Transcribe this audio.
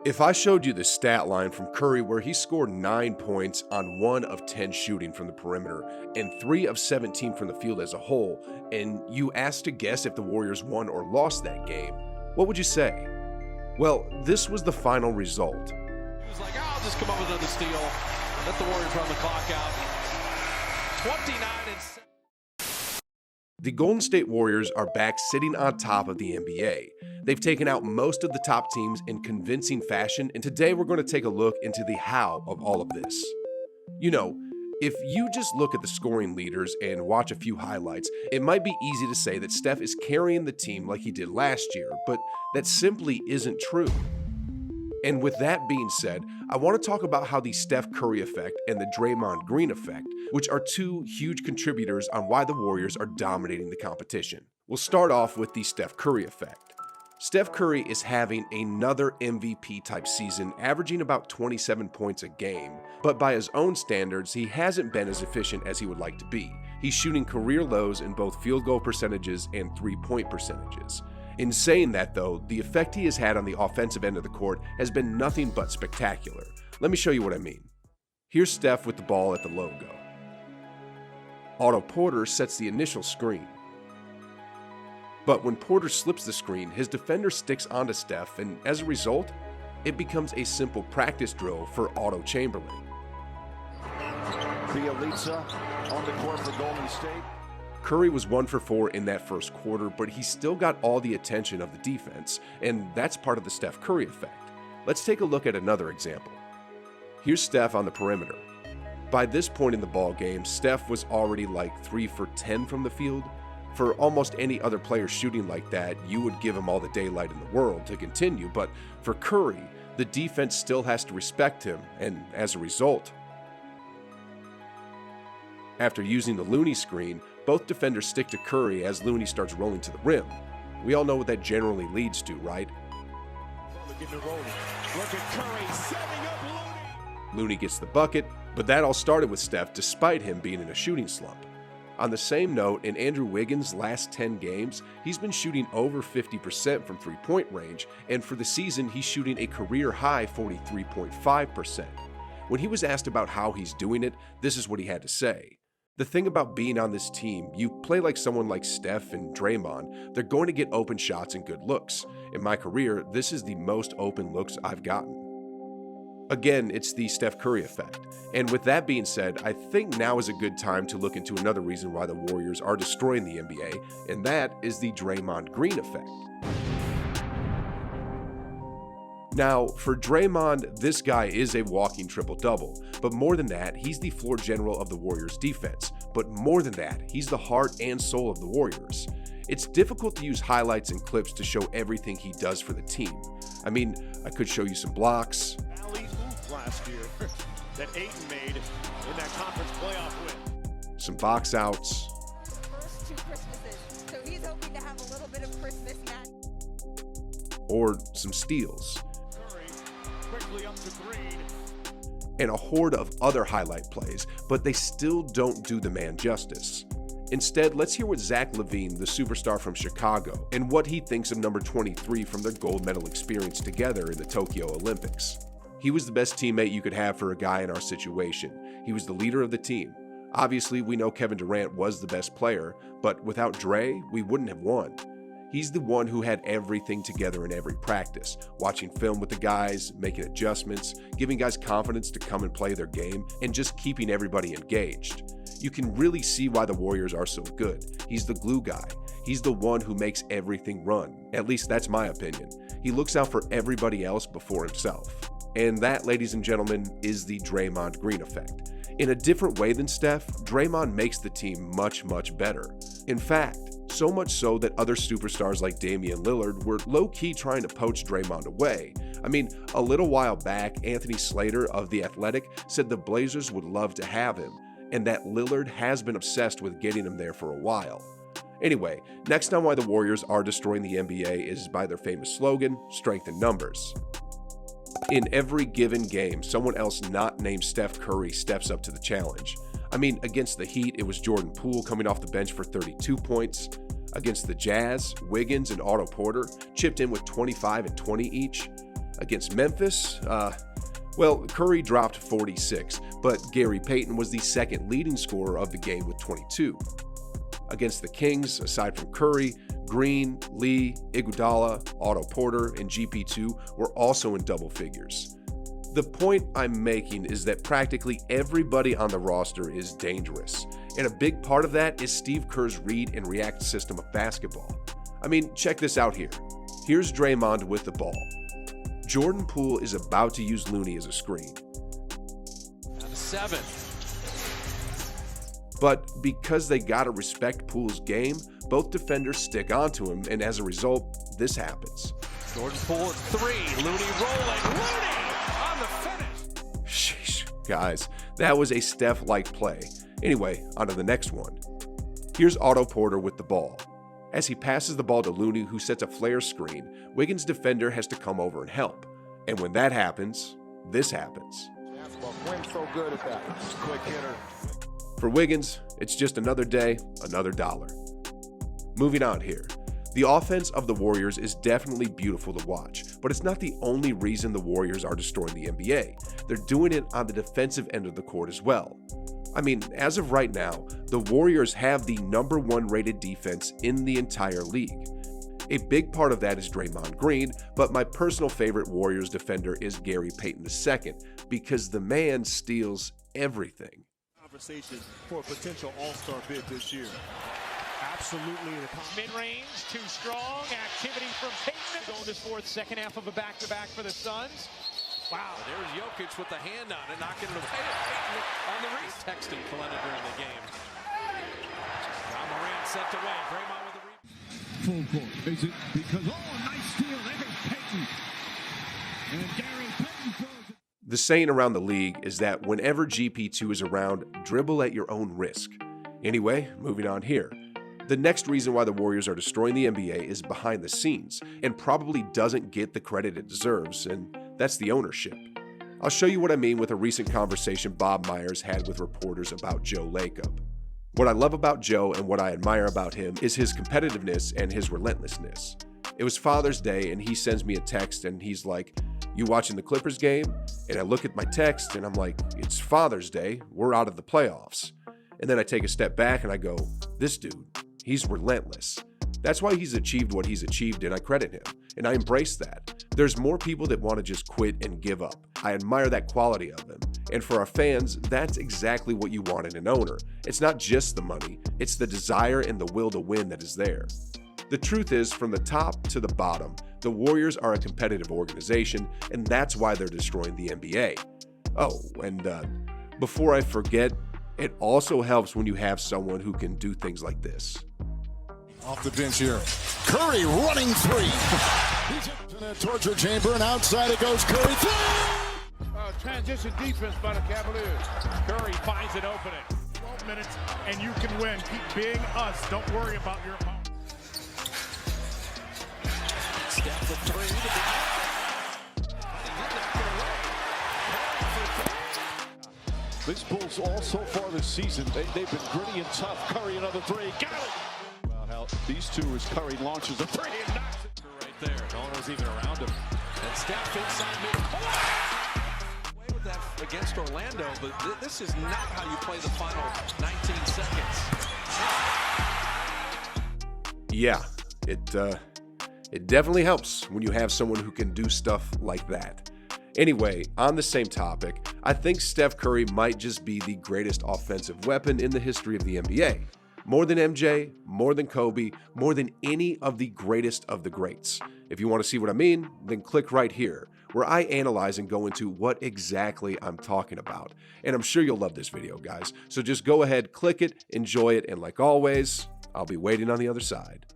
If I showed you the stat line from Curry where he scored 9 points on 1 of 10 shooting from the perimeter and 3 of 17 from the field as a whole, and you asked to guess if the Warriors won or lost that game, what would you say? Well, this was the final result. He was like, I'll just come up with another steal. Let the Warriors run the clock out. 29 and 7. The Golden State Warriors are back sitting on top of the NBA. They've taken out most of the top teams in convincing fashion, and today we're going to take a look into the how of all of this. You know, if you just look at the scoring leaders and watch a few highlights, it might be easy to say that Steph is carrying the team like he did last year, but that simply isn't true. And with that being said, I want to talk about how the Steph Curry effect and the Draymond Green effect, which are two huge contributors on why the Warriors are dominating the competition. We'll start off with the Steph Curry effect. Steph Curry is having another MVP type season, averaging about 27 points a game, but by his own standards, he hasn't been as efficient as he would like to be. He's shooting career lows in both field goal percentages and three-point percentages. In saying that though, the effect he has had on the offensive end of the court has been nothing but spectacular. Let me show you what I mean. Here's Steph with the ball at the logo. Otto Porter sets the initial screen. But when Porter slips the screen, his defender sticks onto Steph, and as a result, it becomes a simple practice drill for Otto Chamberlain. Bielitsa on the court for Golden State. Curry was 1 for 4 in that first quarter, but he still got all the attention of the defense, and that's part of the Steph Curry effect. Let's take a look at another example. Here's Steph on the perimeter. By this point in the ball game, Steph was already like 3 for 10 from the field. For almost any other player shooting like that, you would give him all the daylight in the world to continue, but for Curry, the defense still has to respect him, and as a result, after using the Looney screen, both defenders stick to Curry as Looney starts rolling to the rim. We all know what that generally leads to, right? Looney gets the bucket, but that all started with Steph despite him being in a shooting slump. On the same note, in Andrew Wiggins' last 10 games, he's been shooting over 50% from three-point range, and for the season, he's shooting a career-high 43.5%. When he was asked about how he's doing it, this is what he had to say. The thing about being on this team, you play like someone like Steph and Draymond, they're going to get open shots and good looks. In my career, this is the most open looks I've gotten. Again, it's the Steph Curry effect. And with that being said, I think now is a good time to look into another reason why the Warriors are destroying the NBA, and that is the Draymond Green effect. Now, for Draymond, this guy is a walking triple-double, but more than that, he's the floor general of the Warriors' defense. But more than that, he's the heart and soul of the Warriors. It's difficult to use highlights and clips to show everything he does for the team. I mean, I could show you some blocks, Last year that Ayton made in that conference playoff win. some box outs, First 2 Christmases, so he's hoping to have a little bit of Christmas magic. or some steals, Curry quickly up to Green. and a horde of other highlight plays, but they still don't do the man justice. Instead, let's hear what Zach LaVine, the superstar from Chicago, and what he thinks of number 23 from their gold medal experience together in the Tokyo Olympics. He was the best teammate you could have for a guy in our situation. He was the leader of the team. Obviously, we know Kevin Durant was the best player, but without Dre, we wouldn't have won. He's the one who had everything together in every practice, watching film with the guys, making adjustments, giving guys confidence to come and play their game, and just keeping everybody engaged. You can really see why the Warriors are so good. He's the glue guy. He's the one who makes everything run. At least that's my opinion. He looks out for everybody else before himself. And that, ladies and gentlemen, is the Draymond Green effect. In a different way than Steph, Draymond makes the team much, much better. In fact, so much so that other superstars like Damian Lillard were low-key trying to poach Draymond away. I mean, a little while back, Anthony Slater of The Athletic said the Blazers would love to have him, and that Lillard has been obsessed with getting him there for a while. Anyway, next on why the Warriors are destroying the NBA is by their famous slogan, strength in numbers. In every given game, someone else not named Steph Curry steps up to the challenge. I mean, against the Heat, it was Jordan Poole coming off the bench for 32 points. Against the Jazz, Wiggins and Otto Porter chipped in with 25 and 20 each. Against Memphis, well, Curry dropped 46, but Gary Payton was the second leading scorer of the game with 22. Against the Kings, aside from Curry, Green, Lee, Iguodala, Otto Porter, and GP2 were also in double figures. The point I'm making is that practically everybody on the roster is dangerous, and a big part of that is Steve Kerr's read and react system of basketball. I mean, check this out here. Here's Draymond with the ball. Jordan Poole is about to use Looney as a screen. Down to 7. But because they gotta respect Poole's game, both defenders stick onto him, and as a result, this happens. Jordan Poole at 3. Looney rolling. Looney on the finish. Sheesh, guys, that was a Steph-like play. Anyway, on to the next one. Here's Otto Porter with the ball. As he passes the ball to Looney, who sets a flare screen, Wiggins' defender has to come over and help. And when that happens, this happens. Quinn's so good at that. Quick hitter. For Wiggins, it's just another day, another dollar. Moving on here. The offense of the Warriors is definitely beautiful to watch, but it's not the only reason the Warriors are destroying the NBA. They're doing it on the defensive end of the court as well. I mean, as of right now, the Warriors have the #1 rated defense in the entire league. A big part of that is Draymond Green, but my personal favorite Warriors defender is Gary Payton II, because the man steals everything. Conversation for a potential all-star bid this year. Absolutely. Mid-range, too strong. Activity from Payton. Going this fourth, second half of a back-to-back for the Suns. Wow. There's Jokic with the hand on it, knocking it away. On the reach. Texting Kalena during the game. John Morant sent away. Draymond with the rebound. Full court. Is it because, nice steal. There's Payton. And Gary Payton throws it. The saying around the league is that whenever GP2 is around, dribble at your own risk. Anyway, moving on here. The next reason why the Warriors are destroying the NBA is behind the scenes, and probably doesn't get the credit it deserves, and that's the ownership. I'll show you what I mean with a recent conversation Bob Myers had with reporters about Joe Lacob. What I love about Joe and what I admire about him is his competitiveness and his relentlessness. It was Father's Day, and he sends me a text, and he's like, "You watching the Clippers game?" And I look at my text, and I'm like, "It's Father's Day. We're out of the playoffs." And then I take a step back, and I go, "This dude, he's relentless." That's why he's achieved what he's achieved, and I credit him. And I embrace that. There's more people that want to just quit and give up. I admire that quality of him. And for our fans, that's exactly what you want in an owner. It's not just the money, it's the desire and the will to win that is there. The truth is, from the top to the bottom, the Warriors are a competitive organization, and that's why they're destroying the NBA. Oh, and before I forget, it also helps when you have someone who can do things like this. Off the bench here. Curry running three. He's in a torture chamber, and outside it goes Curry. Transition defense by the Cavaliers. Curry finds an opening. 12 minutes, and you can win. Keep being us. Don't worry about your opponent. Steph with 3. These Bulls all so far this season, they've been gritty and tough. Curry another 3. Got it! About how these two as Curry launches a 3 and knocks it Right there. No one was even around him. And Steph inside mid. Away with that against Orlando, but this is not how you play the final 19 seconds. Yeah, it definitely helps when you have someone who can do stuff like that. Anyway, on the same topic, I think Steph Curry might just be the greatest offensive weapon in the history of the NBA. More than MJ, more than Kobe, more than any of the greatest of the greats. If you want to see what I mean, then click right here, where I analyze and go into what exactly I'm talking about. And I'm sure you'll love this video, guys. So just go ahead, click it, enjoy it, and like always, I'll be waiting on the other side.